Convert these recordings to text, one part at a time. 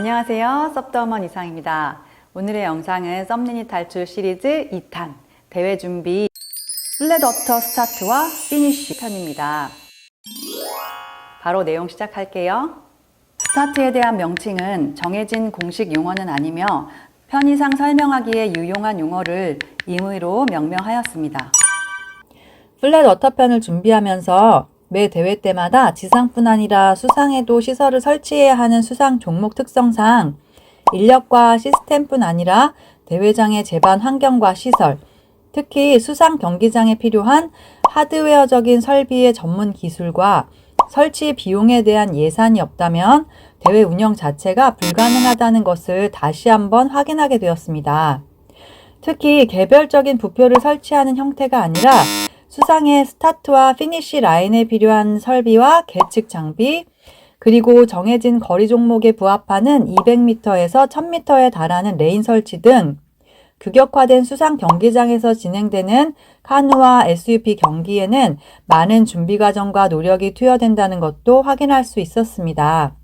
안녕하세요. 섭더먼 이상입니다. 오늘의 영상은 썸니니 탈출 시리즈 2탄 대회 준비 플랫 워터 스타트와 피니쉬 편입니다. 바로 내용 시작할게요. 스타트에 대한 명칭은 정해진 공식 용어는 아니며 편의상 설명하기에 유용한 용어를 임의로 명명하였습니다. 플랫 워터편을 준비하면서 매 대회 때마다 지상뿐 아니라 수상에도 시설을 설치해야 하는 수상 종목 특성상 인력과 시스템뿐 아니라 대회장의 제반 환경과 시설, 특히 수상 경기장에 필요한 하드웨어적인 설비의 전문 기술과 설치 비용에 대한 예산이 없다면 대회 운영 자체가 불가능하다는 것을 다시 한번 확인하게 되었습니다. 특히 개별적인 부표를 설치하는 형태가 아니라 수상의 스타트와 피니쉬 라인에 필요한 설비와 계측 장비, 그리고 정해진 거리 종목에 부합하는 200m에서 1000m에 달하는 레인 설치 등 규격화된 수상 경기장에서 진행되는 카누와 SUP 경기에는 많은 준비 과정과 노력이 투여된다는 것도 확인할 수 있었습니다.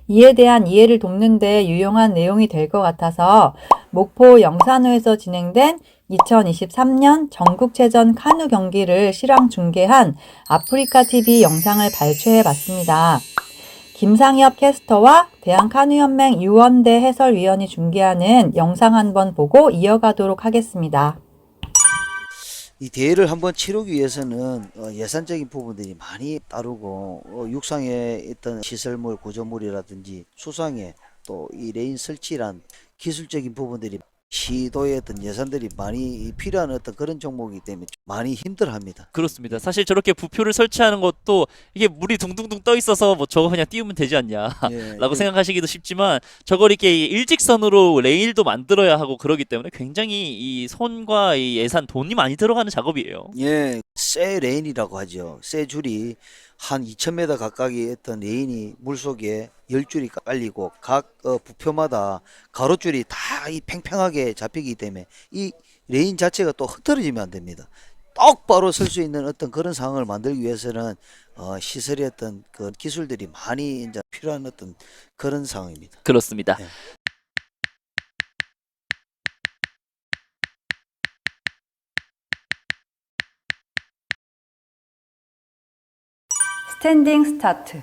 이에 대한 이해를 돕는 데 유용한 내용이 될 것 같아서 목포 영산호에서 진행된 2023년 전국체전 카누 경기를 실황 중계한 아프리카TV 영상을 발췌해 봤습니다. 김상엽 캐스터와 대한카누연맹 유원대 해설위원이 중계하는 영상 한번 보고 이어가도록 하겠습니다. 이 대회를 한번 치르기 위해서는 예산적인 부분들이 많이 따르고 육상에 있던 시설물, 구조물이라든지 수상에 또 이 레인 설치란 기술적인 부분들이 시도의 어떤 예산들이 많이 필요한 어떤 그런 종목이기 때문에 좀 많이 힘들어합니다. 그렇습니다. 사실 저렇게 부표를 설치하는 것도 이게 물이 둥둥둥 떠 있어서 뭐 저거 그냥 띄우면 되지 않냐 라고 생각하시기도 쉽지만 저걸 이렇게 일직선으로 레일도 만들어야 하고 그러기 때문에 굉장히 이 손과 이 예산 돈이 많이 들어가는 작업이에요. 예, 쇠 레인이라고 하죠. 쇠 줄이 한 2000m 가까이 했던 레인이 물속에 10줄이 깔리고 각 부표마다 가로줄이 다 이 팽팽하게 잡히기 때문에 이 레인 자체가 또 흐트러지면 안 됩니다. 똑바로 설 수 있는 어떤 그런 상황을 만들기 위해서는 시설의 어떤 그 기술들이 많이 이제 필요한 어떤 그런 상황입니다. 그렇습니다. 네. 스탠딩 스타트.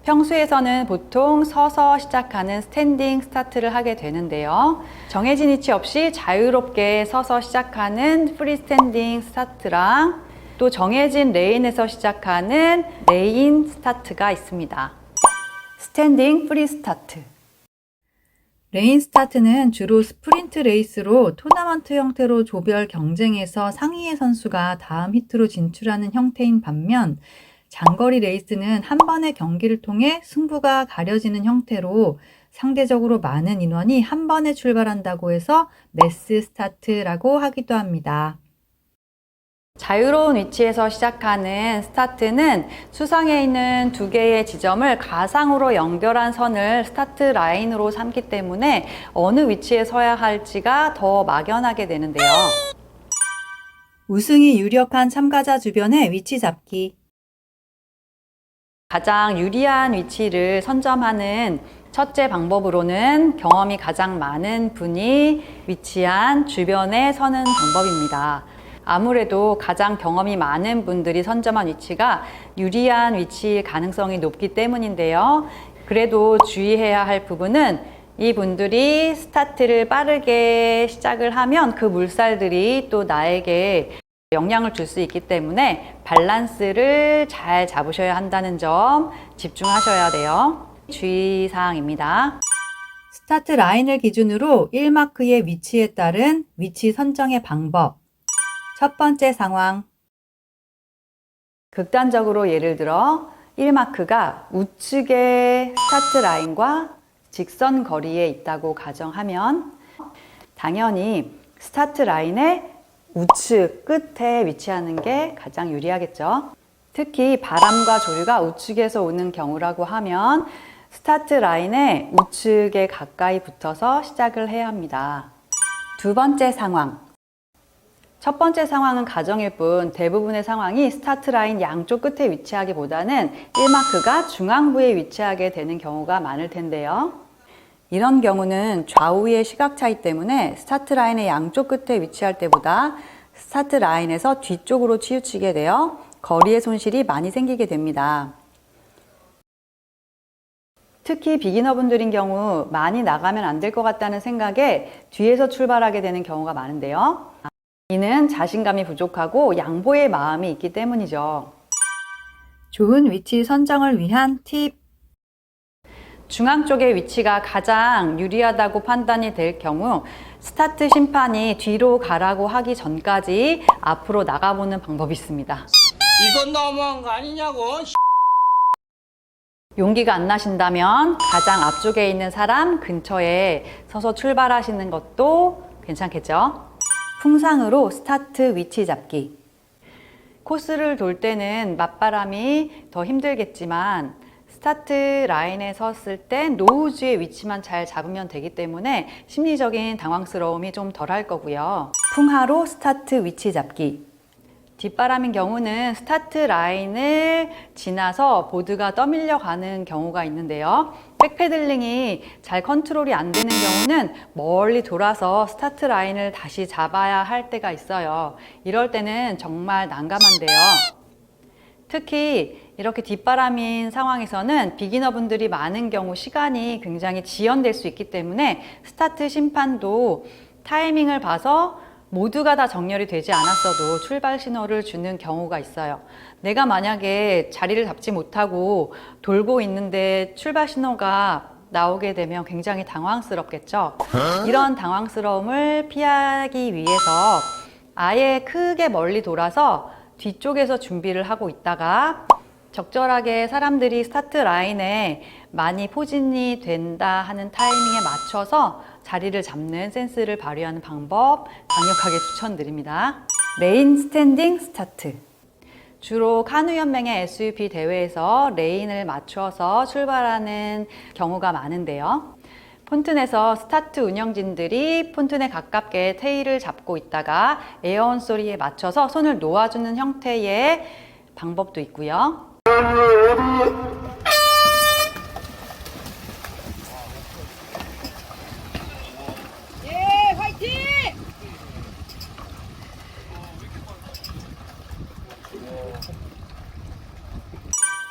평소에서는 보통 서서 시작하는 스탠딩 스타트를 하게 되는데요. 정해진 위치 없이 자유롭게 서서 시작하는 프리 스탠딩 스타트랑 또 정해진 레인에서 시작하는 레인 스타트가 있습니다. 스탠딩 프리 스타트. 레인 스타트는 주로 스프린트 레이스로 토너먼트 형태로 조별 경쟁에서 상위의 선수가 다음 히트로 진출하는 형태인 반면 장거리 레이스는 한 번의 경기를 통해 승부가 가려지는 형태로 상대적으로 많은 인원이 한 번에 출발한다고 해서 매스 스타트라고 하기도 합니다. 자유로운 위치에서 시작하는 스타트는 수상에 있는 두 개의 지점을 가상으로 연결한 선을 스타트 라인으로 삼기 때문에 어느 위치에 서야 할지가 더 막연하게 되는데요. 우승이 유력한 참가자 주변의 위치 잡기. 가장 유리한 위치를 선점하는 첫째 방법으로는 경험이 가장 많은 분이 위치한 주변에 서는 방법입니다. 아무래도 가장 경험이 많은 분들이 선점한 위치가 유리한 위치일 가능성이 높기 때문인데요. 그래도 주의해야 할 부분은 이 분들이 스타트를 빠르게 시작을 하면 그 물살들이 또 나에게 영향을 줄 수 있기 때문에 밸런스를 잘 잡으셔야 한다는 점 집중하셔야 돼요. 주의사항입니다. 스타트 라인을 기준으로 1마크의 위치에 따른 위치 선정의 방법. 첫 번째 상황. 극단적으로 예를 들어 1마크가 우측의 스타트 라인과 직선 거리에 있다고 가정하면 당연히 스타트 라인의 우측 끝에 위치하는 게 가장 유리하겠죠. 특히 바람과 조류가 우측에서 오는 경우라고 하면 스타트 라인의 우측에 가까이 붙어서 시작을 해야 합니다. 두 번째 상황. 첫 번째 상황은 가정일 뿐 대부분의 상황이 스타트 라인 양쪽 끝에 위치하기보다는 1마크가 중앙부에 위치하게 되는 경우가 많을 텐데요. 이런 경우는 좌우의 시각 차이 때문에 스타트 라인의 양쪽 끝에 위치할 때보다 스타트 라인에서 뒤쪽으로 치우치게 되어 거리의 손실이 많이 생기게 됩니다. 특히 비기너분들인 경우 많이 나가면 안 될 것 같다는 생각에 뒤에서 출발하게 되는 경우가 많은데요. 이는 자신감이 부족하고 양보의 마음이 있기 때문이죠. 좋은 위치 선정을 위한 팁. 중앙 쪽의 위치가 가장 유리하다고 판단이 될 경우 스타트 심판이 뒤로 가라고 하기 전까지 앞으로 나가보는 방법이 있습니다. 이건 너무한 거 아니냐고. 용기가 안 나신다면 가장 앞쪽에 있는 사람 근처에 서서 출발하시는 것도 괜찮겠죠? 풍상으로 스타트 위치 잡기. 코스를 돌 때는 맞바람이 더 힘들겠지만 스타트 라인에 섰을 땐 노우즈의 위치만 잘 잡으면 되기 때문에 심리적인 당황스러움이 좀 덜할 거고요. 풍하로 스타트 위치 잡기. 뒷바람인 경우는 스타트 라인을 지나서 보드가 떠밀려 가는 경우가 있는데요. 백패들링이 잘 컨트롤이 안 되는 경우는 멀리 돌아서 스타트 라인을 다시 잡아야 할 때가 있어요. 이럴 때는 정말 난감한데요. 특히 이렇게 뒷바람인 상황에서는 비기너분들이 많은 경우 시간이 굉장히 지연될 수 있기 때문에 스타트 심판도 타이밍을 봐서 모두가 다 정렬이 되지 않았어도 출발 신호를 주는 경우가 있어요. 내가 만약에 자리를 잡지 못하고 돌고 있는데 출발 신호가 나오게 되면 굉장히 당황스럽겠죠. 이런 당황스러움을 피하기 위해서 아예 크게 멀리 돌아서 뒤쪽에서 준비를 하고 있다가 적절하게 사람들이 스타트 라인에 많이 포진이 된다 하는 타이밍에 맞춰서 자리를 잡는 센스를 발휘하는 방법 강력하게 추천드립니다. 레인 스탠딩 스타트. 주로 카누 연맹의 SUP 대회에서 레인을 맞춰서 출발하는 경우가 많은데요. 폰튼에서 스타트 운영진들이 폰튼에 가깝게 테일을 잡고 있다가 에어온 소리에 맞춰서 손을 놓아주는 형태의 방법도 있고요.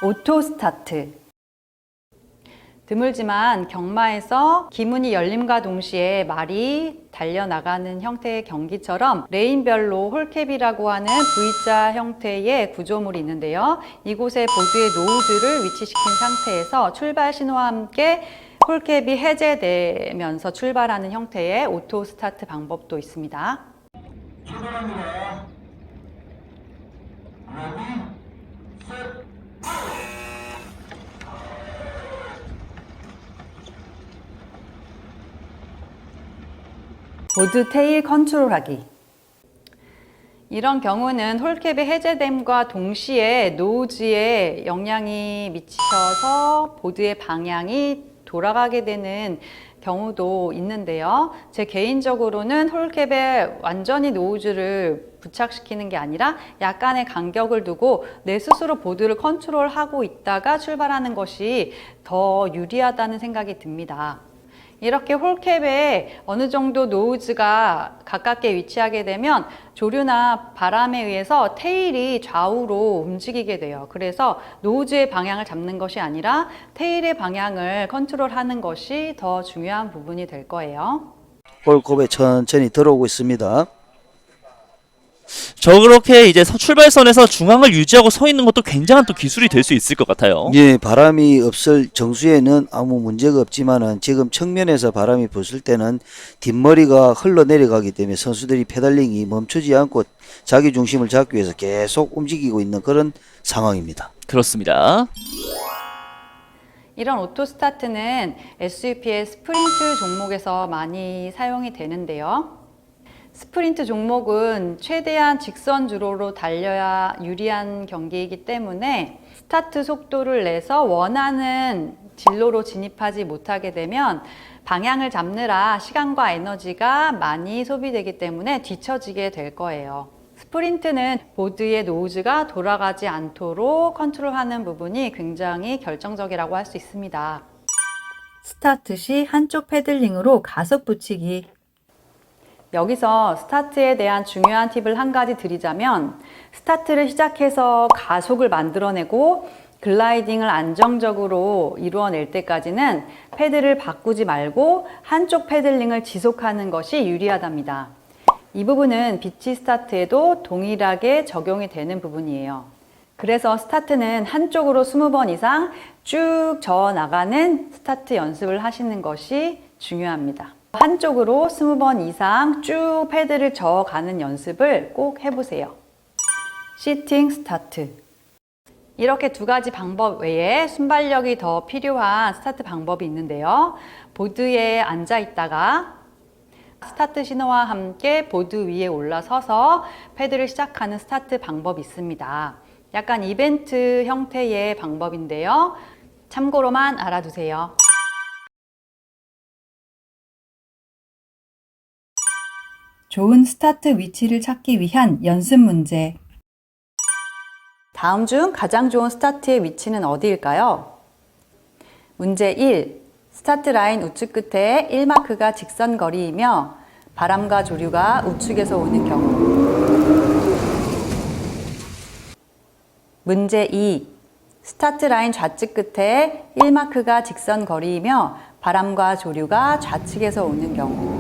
오토 스타트. 드물지만 경마에서 기문이 열림과 동시에 말이 달려나가는 형태의 경기처럼 레인별로 홀캡이라고 하는 V자 형태의 구조물이 있는데요. 이곳에 보드의 노즈를 위치시킨 상태에서 출발 신호와 함께 홀캡이 해제되면서 출발하는 형태의 오토 스타트 방법도 있습니다. 출발합니다. 레디, 셋. 보드 테일 컨트롤하기. 이런 경우는 홀캡이 해제됨과 동시에 노즈에 영향이 미쳐서 보드의 방향이 돌아가게 되는 경우도 있는데요. 제 개인적으로는 홀캡에 완전히 노즈를 부착시키는 게 아니라 약간의 간격을 두고 내 스스로 보드를 컨트롤하고 있다가 출발하는 것이 더 유리하다는 생각이 듭니다. 이렇게 홀캡에 어느 정도 노즈가 가깝게 위치하게 되면 조류나 바람에 의해서 테일이 좌우로 움직이게 돼요. 그래서 노즈의 방향을 잡는 것이 아니라 테일의 방향을 컨트롤하는 것이 더 중요한 부분이 될 거예요. 홀컵에 천천히 들어오고 있습니다. 저렇게 이제 출발선에서 중앙을 유지하고 서 있는 것도 굉장한 또 기술이 될 수 있을 것 같아요. 예, 바람이 없을 정수에는 아무 문제가 없지만은 지금 측면에서 바람이 불을 때는 뒷머리가 흘러내려가기 때문에 선수들이 페달링이 멈추지 않고 자기 중심을 잡기 위해서 계속 움직이고 있는 그런 상황입니다. 그렇습니다. 이런 오토 스타트는 SUP의 스프린트 종목에서 많이 사용이 되는데요. 스프린트 종목은 최대한 직선 주로로 달려야 유리한 경기이기 때문에 스타트 속도를 내서 원하는 진로로 진입하지 못하게 되면 방향을 잡느라 시간과 에너지가 많이 소비되기 때문에 뒤처지게 될 거예요. 스프린트는 보드의 노즈가 돌아가지 않도록 컨트롤하는 부분이 굉장히 결정적이라고 할 수 있습니다. 스타트 시 한쪽 패들링으로 가속 붙이기. 여기서 스타트에 대한 중요한 팁을 한 가지 드리자면 스타트를 시작해서 가속을 만들어내고 글라이딩을 안정적으로 이루어낼 때까지는 패드를 바꾸지 말고 한쪽 패들링을 지속하는 것이 유리하답니다. 이 부분은 비치 스타트에도 동일하게 적용이 되는 부분이에요. 그래서 스타트는 한쪽으로 20번 이상 쭉 저어 나가는 스타트 연습을 하시는 것이 중요합니다. 한쪽으로 20번 이상 쭉 패드를 저어 가는 연습을 꼭 해보세요. 시팅 스타트. 이렇게 두 가지 방법 외에 순발력이 더 필요한 스타트 방법이 있는데요. 보드에 앉아 있다가 스타트 신호와 함께 보드 위에 올라서서 패드를 시작하는 스타트 방법이 있습니다. 약간 이벤트 형태의 방법인데요. 참고로만 알아두세요. 좋은 스타트 위치를 찾기 위한 연습 문제. 다음 중 가장 좋은 스타트의 위치는 어디일까요? 문제 1. 스타트 라인 우측 끝에 1마크가 직선 거리이며 바람과 조류가 우측에서 오는 경우. 문제 2. 스타트 라인 좌측 끝에 1마크가 직선 거리이며 바람과 조류가 좌측에서 오는 경우.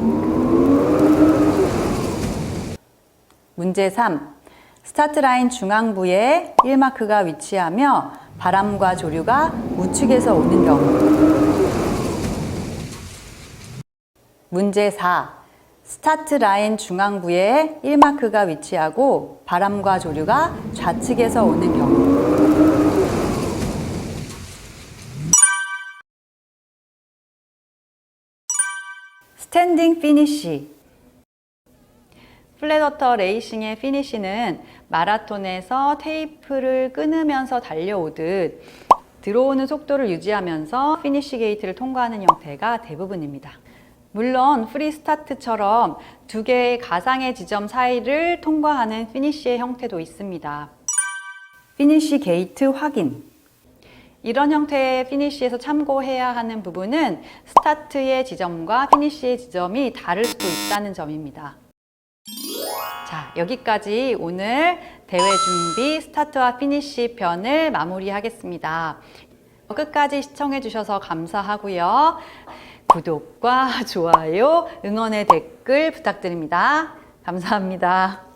문제 3. 스타트 라인 중앙부에 1마크가 위치하며 바람과 조류가 우측에서 오는 경우. 문제 4. 스타트 라인 중앙부에 1마크가 위치하고 바람과 조류가 좌측에서 오는 경우. 스탠딩 피니쉬. 플랫워터 레이싱의 피니쉬는 마라톤에서 테이프를 끊으면서 달려오듯 들어오는 속도를 유지하면서 피니쉬 게이트를 통과하는 형태가 대부분입니다. 물론 프리스타트처럼 두 개의 가상의 지점 사이를 통과하는 피니쉬의 형태도 있습니다. 피니쉬 게이트 확인. 이런 형태의 피니쉬에서 참고해야 하는 부분은 스타트의 지점과 피니쉬의 지점이 다를 수도 있다는 점입니다. 자, 여기까지 오늘 대회 준비 스타트와 피니쉬 편을 마무리하겠습니다. 끝까지 시청해 주셔서 감사하고요. 구독과 좋아요, 응원의 댓글 부탁드립니다. 감사합니다.